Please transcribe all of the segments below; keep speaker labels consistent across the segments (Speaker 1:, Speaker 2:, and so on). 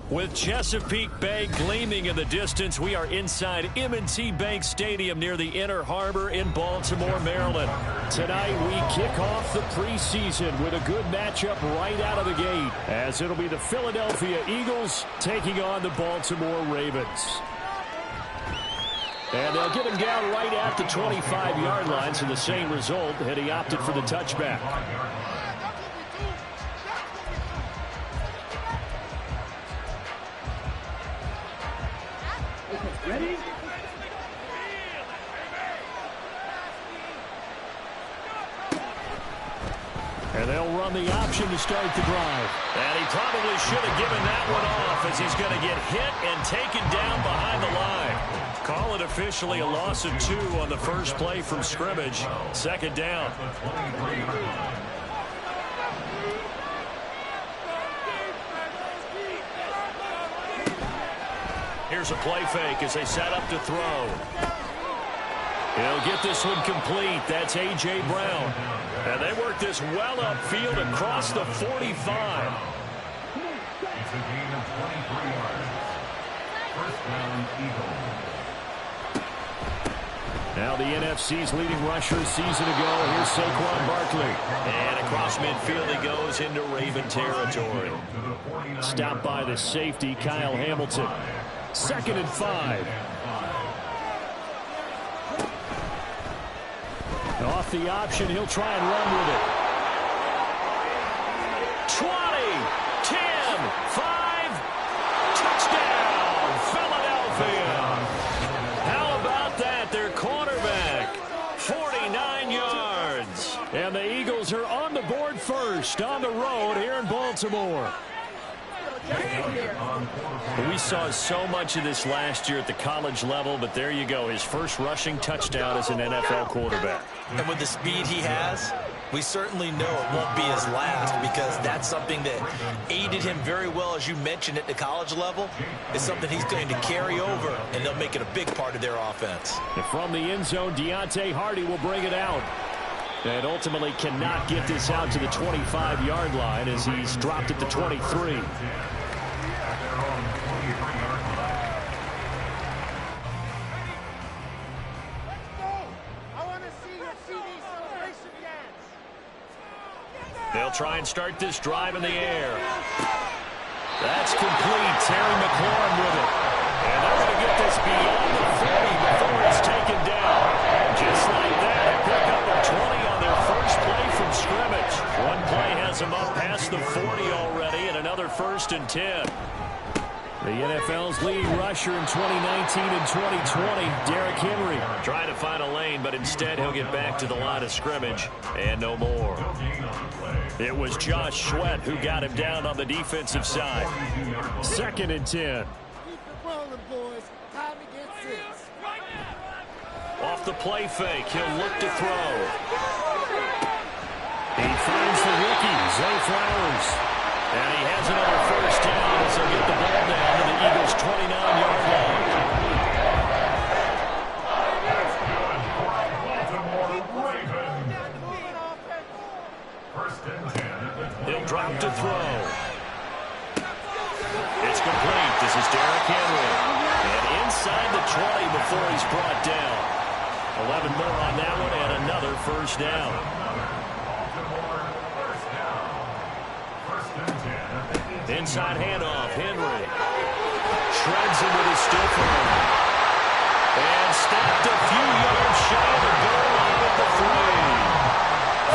Speaker 1: With Chesapeake Bay gleaming in the distance, we are inside M&T Bank Stadium near the Inner Harbor in Baltimore, Maryland. Tonight, we kick off the preseason with a good matchup right out of the gate, as it'll be the Philadelphia Eagles taking on the Baltimore Ravens. And they'll get him down right at the 25-yard line, so the same result, and he opted for the touchback.
Speaker 2: Ready?
Speaker 1: And they'll run the option to start the drive. And he probably should have given that one off, as he's going to get hit and taken down behind the line. Call it officially a loss of 2 on the first play from scrimmage. Second down. Here's a play fake as they set up to throw. He'll get this one complete. That's A.J. Brown. And they work this well upfield across the 45.
Speaker 3: It's a gain of 23 yards. First down, Eagles.
Speaker 1: Now the NFC's leading rusher season ago. Here's Saquon Barkley. And across midfield he goes into Raven territory. Stopped by the safety, Kyle Hamilton. 2nd and 5. Off the option, he'll try and run with it. 20, 10, 5, touchdown, Philadelphia. How about that? Their quarterback, 49 yards. And the Eagles are on the board first on the road here in Baltimore. We saw so much of this last year at the college level, but there you go. His first rushing touchdown as an NFL quarterback.
Speaker 4: And with the speed he has, we certainly know it won't be his last, because that's something that aided him very well, as you mentioned, at the college level. It's something he's going to carry over, and they'll make it a big part of their offense.
Speaker 1: And from the end zone, Deontay Hardy will bring it out. And ultimately cannot get this out to the 25-yard line as he's dropped at the 23. They'll try and start this drive in the air. That's complete. Terry McLaurin with it. And they're going to get this beyond the 40 before it's taken down. Just like that, a pick up of 20 on their first play from scrimmage. One play has them up past the 40 already, and another 1st and 10. The NFL's leading rusher in 2019 and 2020, Derrick Henry. Trying to find a lane, but instead he'll get back to the line of scrimmage and no more. It was Josh Sweat who got him down on the defensive side. 2nd and 10.
Speaker 5: Keep it rolling, boys. Time to get 6.
Speaker 1: Off the play fake, he'll look to throw. He finds the rookie, Zay Flowers. And he has another first down as he'll get the ball down to the Eagles' 29-yard line. He'll drop to throw. It's complete. This is Derrick Henry. And inside the 20 before he's brought down. 11 more on that one and another first down. Inside handoff, Henry. Shreds him with his stiff arm. And stopped a few yards shy of the goal line at the 3.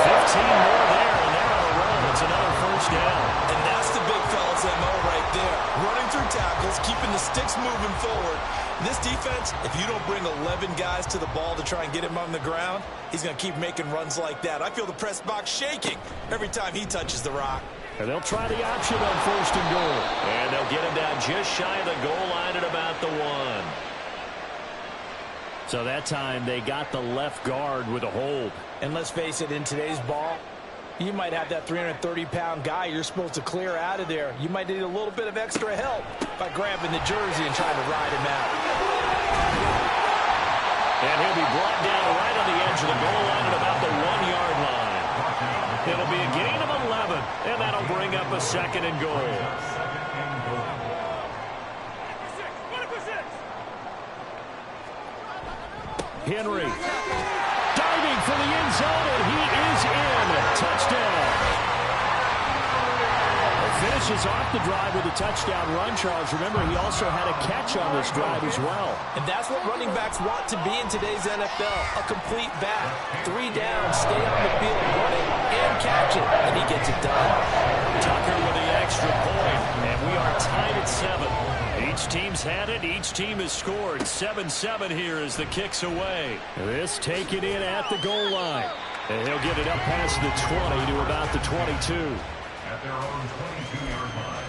Speaker 1: 15 more there, and they're on a roll. It's another first down.
Speaker 4: And that's the big fella's MO right there. Running through tackles, keeping the sticks moving forward. This defense, if you don't bring 11 guys to the ball to try and get him on the ground, he's going to keep making runs like that. I feel the press box shaking every time he touches the rock.
Speaker 1: And they'll try the option on 1st and goal. And they'll get him down just shy of the goal line at about the 1. So that time they got the left guard with a hold.
Speaker 4: And let's face it, in today's ball, you might have that 330-pound guy you're supposed to clear out of there. You might need a little bit of extra help by grabbing the jersey and trying to ride him out.
Speaker 1: And he'll be brought down right on the edge of the goal line at about the 1-yard line. It'll be a gain of 11, and that'll bring up a 2nd and goal. Henry diving for the end zone, and he is in. Touchdown. Finishes off the drive with a touchdown run, Charles. Remember, he also had a catch on this drive as well.
Speaker 4: And that's what running backs want to be in today's NFL, a complete back. 3 down, stay on the field, run it, and catch it, and he gets it done.
Speaker 1: Tucker with the extra point, and we are tied at 7. Each team's had it. Each team has scored. 7-7 here as the kick's away. This taken in at the goal line. And he'll get it up past the 20 to about the 22.
Speaker 3: At their own 22-yard line.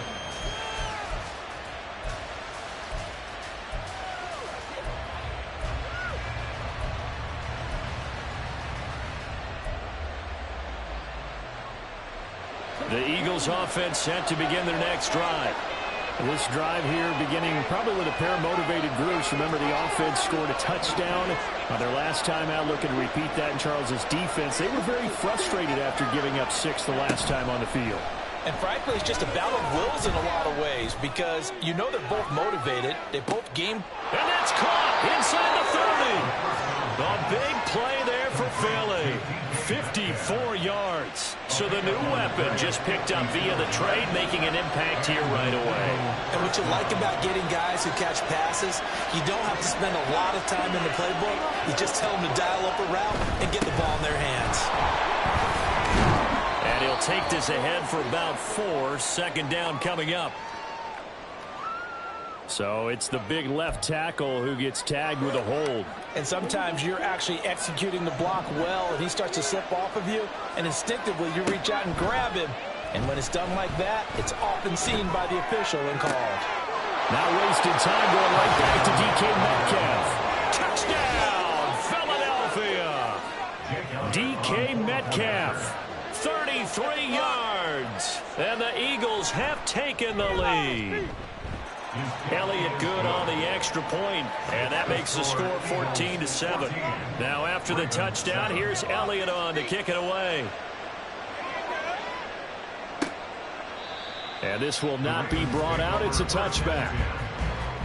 Speaker 1: The Eagles offense set to begin their next drive. This drive here beginning probably with a pair of motivated groups. Remember, the offense scored a touchdown on their last time out. Looking to repeat that in Charles's defense. They were very frustrated after giving up 6 the last time on the field.
Speaker 4: And frankly, it's just a battle of wills in a lot of ways because you know they're both motivated. They both game.
Speaker 1: And that's caught inside the 30. A big play there for Philly. 54 yards. So the new weapon just picked up via the trade, making an impact here right away.
Speaker 4: And what you like about getting guys who catch passes, you don't have to spend a lot of time in the playbook. You just tell them to dial up a route and get the ball in their hands.
Speaker 1: And he'll take this ahead for about 4. 2nd down coming up. So it's the big left tackle who gets tagged with a hold.
Speaker 4: And sometimes you're actually executing the block well, and he starts to slip off of you, and instinctively you reach out and grab him. And when it's done like that, it's often seen by the official and called.
Speaker 1: Not wasting time, going right back to DK Metcalf. Touchdown, Philadelphia. DK Metcalf. 33 yards. And the Eagles have taken the lead. Elliott good on the extra point, and that makes the score 14-7. Now after the touchdown, here's Elliott on to kick it away. And this will not be brought out. It's a touchback.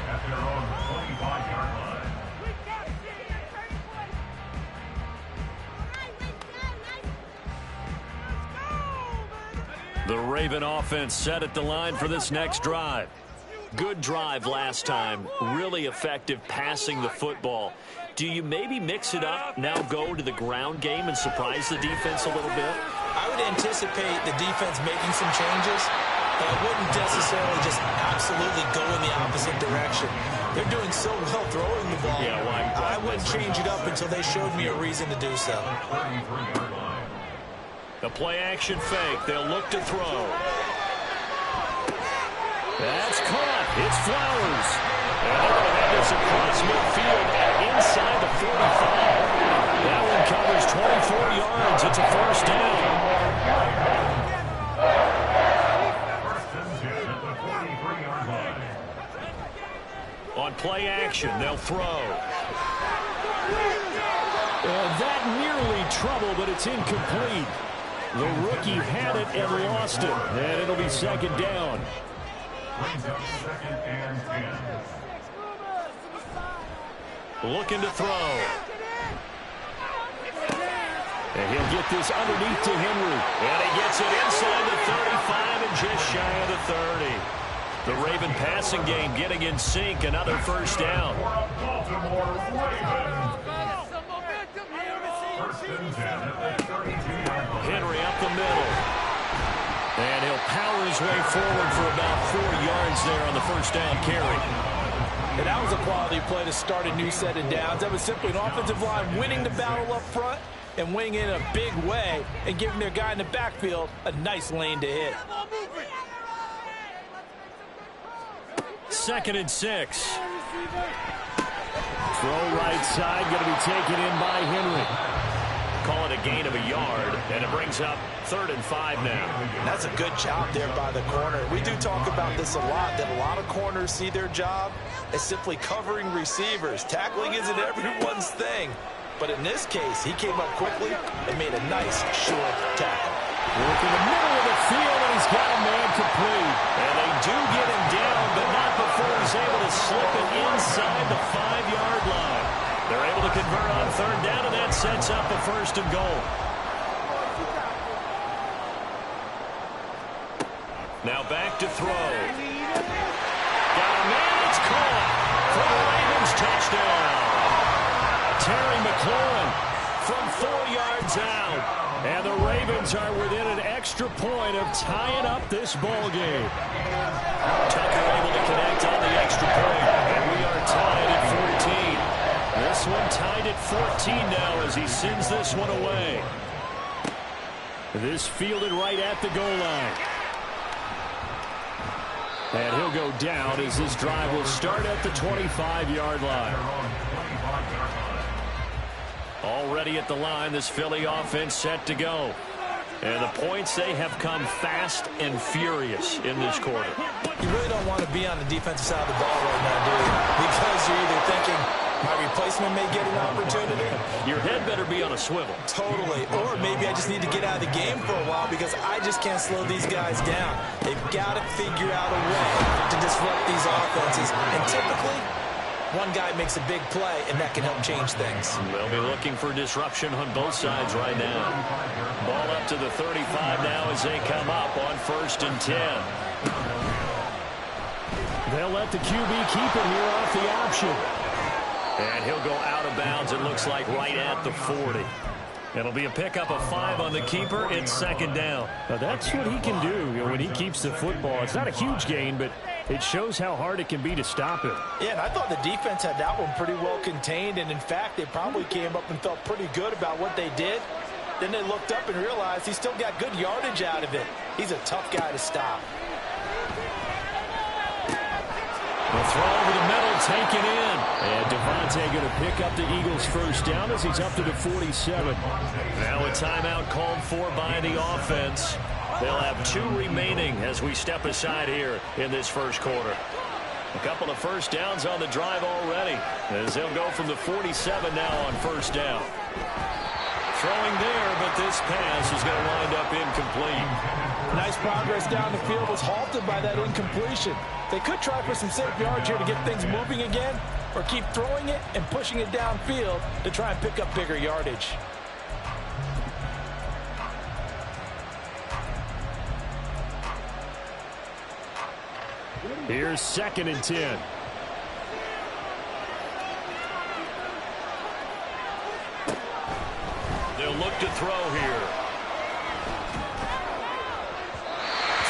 Speaker 3: At their own 25-yard line.
Speaker 1: The Raven offense set at the line for this next drive. Good drive last time. Really effective passing the football. Do you maybe mix it up, now go to the ground game and surprise the defense a little bit?
Speaker 4: I would anticipate the defense making some changes, but I wouldn't necessarily just absolutely go in the opposite direction. They're doing so well throwing the ball.
Speaker 1: Yeah, well,
Speaker 4: I wouldn't change it up until they showed me a reason to do so.
Speaker 1: The play-action fake. They'll look to throw. That's caught. It's Flowers. And they're going to have this across midfield inside the 45. That one covers 24 yards. It's a 1st down.
Speaker 3: First and 10 at the 43-yard line.
Speaker 1: On play action, they'll throw. That nearly trouble, but it's incomplete. The rookie had it and lost it. And it'll be 2nd down.
Speaker 3: Brings up 2nd and 10.
Speaker 1: Looking to throw. And he'll get this underneath to Henry. And he gets it inside the 35 and just shy of the 30. The Raven passing game getting in sync. Another 1st down.
Speaker 3: Baltimore Ravens. First and 10 at the 32-yard line.
Speaker 1: Henry up the middle. And he'll power his way forward for about 4 yards there on the 1st down carry.
Speaker 4: And that was a quality play to start a new set of downs. That was simply an offensive line winning the battle up front and winning in a big way and giving their guy in the backfield a nice lane to hit.
Speaker 1: 2nd and 6. Throw right side, going to be taken in by Henry. Call it a gain of a yard, and it brings up 3rd and 5 now.
Speaker 4: That's a good job there by the corner. We do talk about this a lot, that a lot of corners see their job as simply covering receivers. Tackling isn't everyone's thing. But in this case, he came up quickly and made a nice, short tackle.
Speaker 1: Work in the middle of the field, and he's got a man complete. And they do get him down, but not before he's able to slip it inside the 5-yard line. They're able to convert on 3rd down, and that sets up a 1st and goal. Now back to throw. Got a man, it's caught. For the Ravens, touchdown. Terry McLaurin from 4 yards out. And the Ravens are within an extra point of tying up this ball game. Tucker able to connect on the extra point. And we are tied at 14. This one tied at 14 now as he sends this one away. This fielded right at the goal line. And he'll go down as this drive will start at the 25-yard line. Already at the line, this Philly offense set to go. And the points, they have come fast and furious in this quarter.
Speaker 4: You really don't want to be on the defensive side of the ball right now, do you? Because you're either thinking, my replacement may get an opportunity.
Speaker 1: Your head better be on a swivel.
Speaker 4: Totally. Or maybe I just need to get out of the game for a while because I just can't slow these guys down. They've got to figure out a way to disrupt these offenses. And typically, one guy makes a big play, and that can help change things.
Speaker 1: They'll be looking for disruption on both sides right now. Ball up to the 35 now as they come up on 1st and 10. They'll let the QB keep it here off the option. And he'll go out of bounds, it looks like, right at the 40. It'll be a pickup of 5 on the keeper. It's 2nd down. Now that's what he can do when he keeps the football. It's not a huge gain, but it shows how hard it can be to stop him.
Speaker 4: Yeah, and I thought the defense had that one pretty well contained. And, in fact, they probably came up and felt pretty good about what they did. Then they looked up and realized he still got good yardage out of it. He's a tough guy to stop.
Speaker 1: The throw over the middle, taken in. And Devontae going to pick up the Eagles' 1st down as he's up to the 47. Now a timeout called for by the offense. They'll have 2 remaining as we step aside here in this 1st quarter. A couple of 1st downs on the drive already as they'll go from the 47 now on 1st down. Throwing there, but this pass is going to wind up incomplete.
Speaker 4: Nice progress down the field was halted by that incompletion. They could try for some safe yards here to get things moving again, or keep throwing it and pushing it downfield to try and pick up bigger yardage.
Speaker 1: Here's 2nd and 10. They'll look to throw here.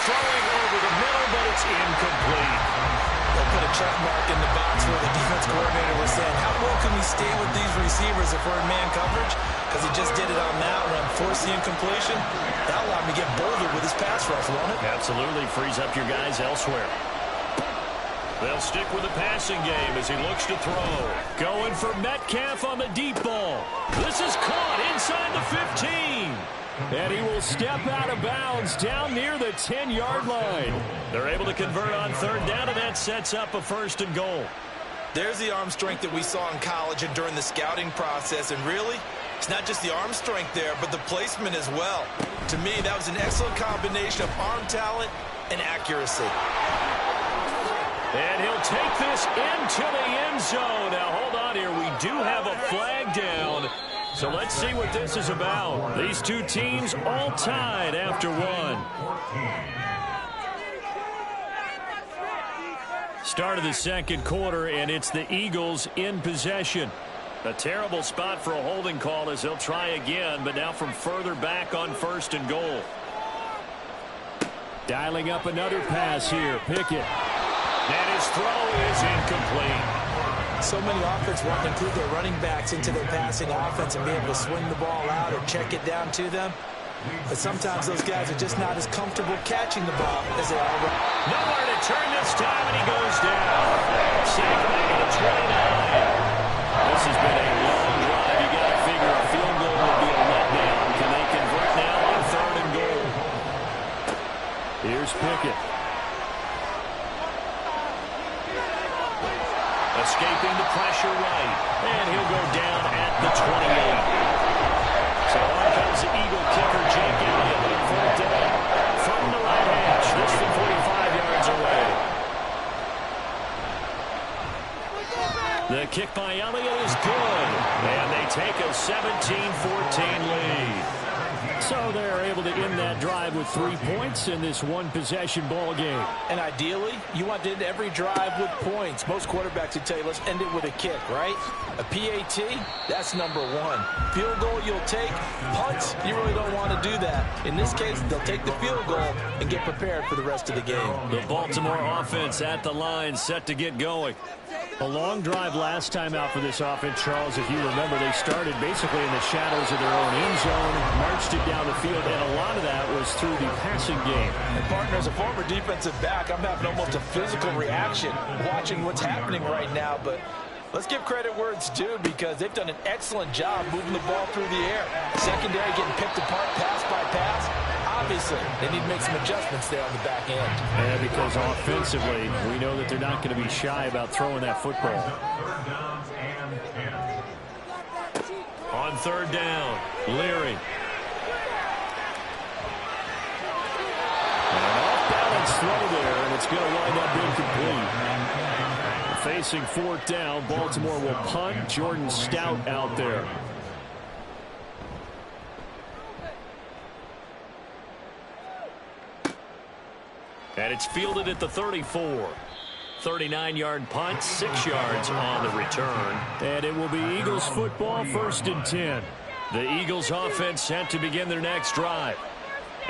Speaker 1: Throwing over the middle, but it's incomplete.
Speaker 4: They'll put a check mark in the box where the defense coordinator was saying, how well can we stay with these receivers if we're in man coverage? Because he just did it on that one, forced the incompletion. That allowed him to get bolder with his pass rush, won't it?
Speaker 1: Absolutely, frees up your guys elsewhere. They'll stick with the passing game as he looks to throw. Going for Metcalf on the deep ball. This is caught inside the 15. And he will step out of bounds down near the 10-yard line. They're able to convert on 3rd down, and that sets up a 1st and goal.
Speaker 4: There's the arm strength that we saw in college and during the scouting process. And really, it's not just the arm strength there, but the placement as well. To me, that was an excellent combination of arm talent and accuracy.
Speaker 1: And he'll take this into the end zone. Now, hold on here. We do have a flag down. So let's see what this is about. These 2 teams all tied after 1. Start of the 2nd quarter, and it's the Eagles in possession. A terrible spot for a holding call as they'll try again, but now from further back on 1st and goal. Dialing up another pass here. Pickett. And his throw is incomplete.
Speaker 4: So many offenses want to include their running backs into their passing offense and be able to swing the ball out or check it down to them. But sometimes those guys are just not as comfortable catching the ball as they are.
Speaker 1: Nowhere to turn this time, and he goes down. Sacked back at the 29. This has been a long drive. You got to figure a field goal would be a letdown. Can they convert now on 3rd and goal? Here's Pickett. Escaping the pressure right. And he'll go down at the 28. So on comes the Eagle kicker, Jake Elliott, on 4th down. From the right hash. This from 45 yards away. The kick by Elliott is good. And they take a 17-14 lead. So they're able to end that drive with 3 points in this one-possession ball game.
Speaker 4: And ideally, you want to end every drive with points. Most quarterbacks would tell you, let's end it with a kick, right? A PAT, that's number 1. Field goal you'll take. Punts, you really don't want to do that. In this case, they'll take the field goal and get prepared for the rest of the game.
Speaker 1: The Baltimore offense at the line, set to get going. A long drive last time out for this offense, Charles. If you remember, they started basically in the shadows of their own end zone, marched it down the field, and a lot of that was through the passing game.
Speaker 4: And partner, as a former defensive back, I'm having almost a physical reaction watching what's happening right now, but let's give credit where it's due because they've done an excellent job moving the ball through the air. Secondary getting picked apart pass by pass. Obviously, they need to make some adjustments there on the back end.
Speaker 1: And because offensively, we know that they're not going to be shy about throwing that football. On 3rd down, Leary. An off-balance throw there, and it's going to wind up incomplete. Facing 4th down, Baltimore will punt. Jordan Stout out there. And it's fielded at the 34. 39-yard punt, 6 yards on the return. And it will be Eagles football, 1st and 10. The Eagles offense set to begin their next drive.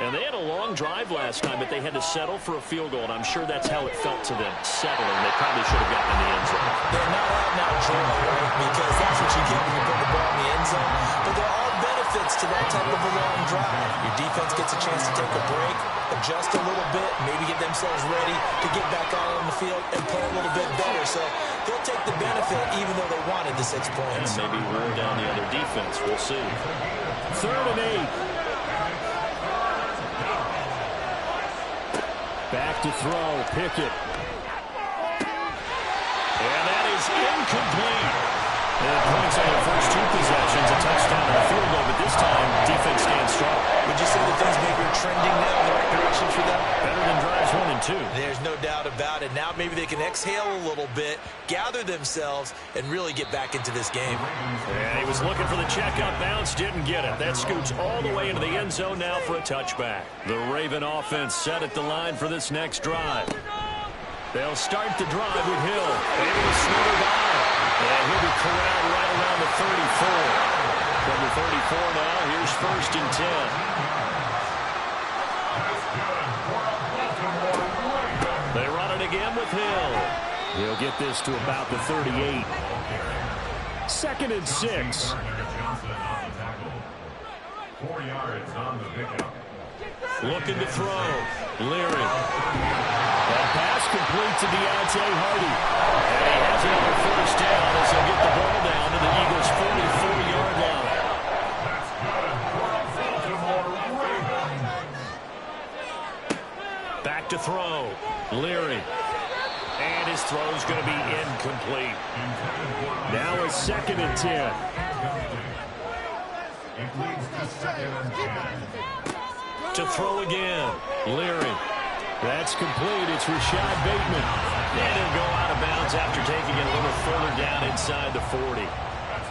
Speaker 1: And they had a long drive last time, but they had to settle for a field goal, and I'm sure that's how it felt to them, settling. They probably should have gotten in the end zone.
Speaker 4: They're not out now joy, right? Because that's what you get when you put the ball in the end zone. But there are benefits to that type of a long drive. Your defense gets a chance to take a break, adjust a little bit, maybe get themselves ready to get back out on the field and play a little bit better. So they'll take the benefit even though they wanted the 6 points.
Speaker 1: And maybe wear down the other defense. We'll see. 3rd and 8. Back to throw, Pickett. And that is incomplete. And points on the first 2 possessions, a touchdown and a field goal, but this time, defense stands strong.
Speaker 4: Would you say that things maybe are trending now in the right direction for them?
Speaker 1: Better than drives 1 and 2.
Speaker 4: There's no doubt about it. Now maybe they can exhale a little bit, gather themselves, and really get back into this game.
Speaker 1: And he was looking for the checkup bounce, didn't get it. That scoots all the way into the end zone now for a touchback. The Raven offense set at the line for this next drive. They'll start the drive with Hill. Able to slither by. And he'll be corralled right around the 34. From the 34 now, here's 1st and 10. They run it again with Hill. He'll get this to about the 38. 2nd and 6.
Speaker 3: 4 yards on the pickup.
Speaker 1: Looking to throw. Leary. That pass complete to Deontay Hardy. And he has it on 1st down as he'll get the ball down to the Eagles' 44-yard line.
Speaker 3: That's good for a Baltimore Ravens.
Speaker 1: Back to throw. Leary. And his throw's going to be incomplete. Now it's 2nd and 10.
Speaker 3: It leads to 2nd and 10.
Speaker 1: To throw again. Leary. That's complete. It's Rashad Bateman. And he'll go out of bounds after taking it a little further down inside the 40.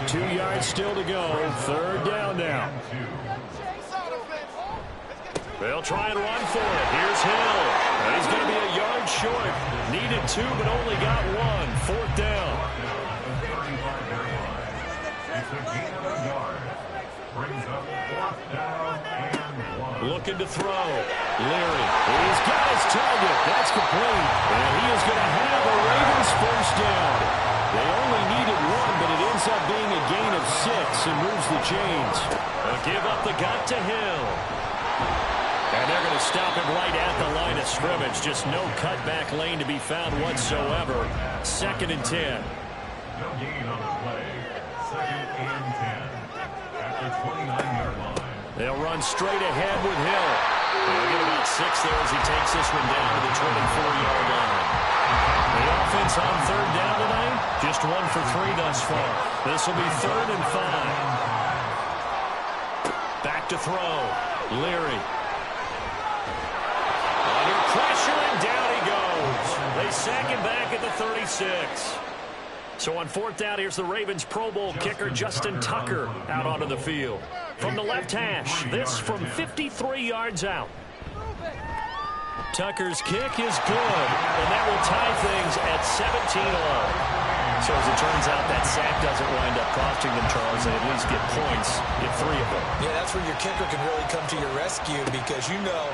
Speaker 1: 2 yards still to go. 3rd down now. They'll try and run for it. Here's Hill. And he's going to be a yard short. Needed 2, but only got 1. 4th down.
Speaker 3: It's a gain of a yard. Brings up 4th down and 1.
Speaker 1: Looking to throw. Leary. He's got his target. That's complete. And he is going to have a Ravens 1st down. They only needed 1, but it ends up being a gain of 6 and moves the chains. A give up the got to Hill. And they're going to stop him right at the line of scrimmage. Just no cutback lane to be found whatsoever. 2nd and 10.
Speaker 3: No gain on the play. second and 10. At the 29-yard line.
Speaker 1: They'll run straight ahead with Hill. They'll get about 6 there as he takes this one down to the 24-yard line. The offense on third down tonight, just 1 for 3 thus far. This will be 3rd and 5. Back to throw. Leary. Under pressure, and down he goes. They sack him back at the 36. So on 4th down, here's the Ravens Pro Bowl kicker Justin Tucker out onto the field. From the left hash, this from 53 yards out. Tucker's kick is good, and that will tie things at 17-all. So as it turns out, that sack doesn't wind up costing them, Charles. They at least get points, get 3 of them.
Speaker 4: Yeah, that's where your kicker can really come to your rescue because, you know,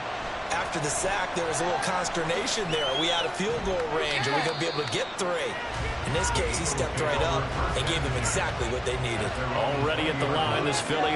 Speaker 4: after the sack, there was a little consternation there. Are we out of field goal range? Are we going to be able to get 3? In this case, he stepped right up and gave them exactly what they needed.
Speaker 1: Already at the line, this Philly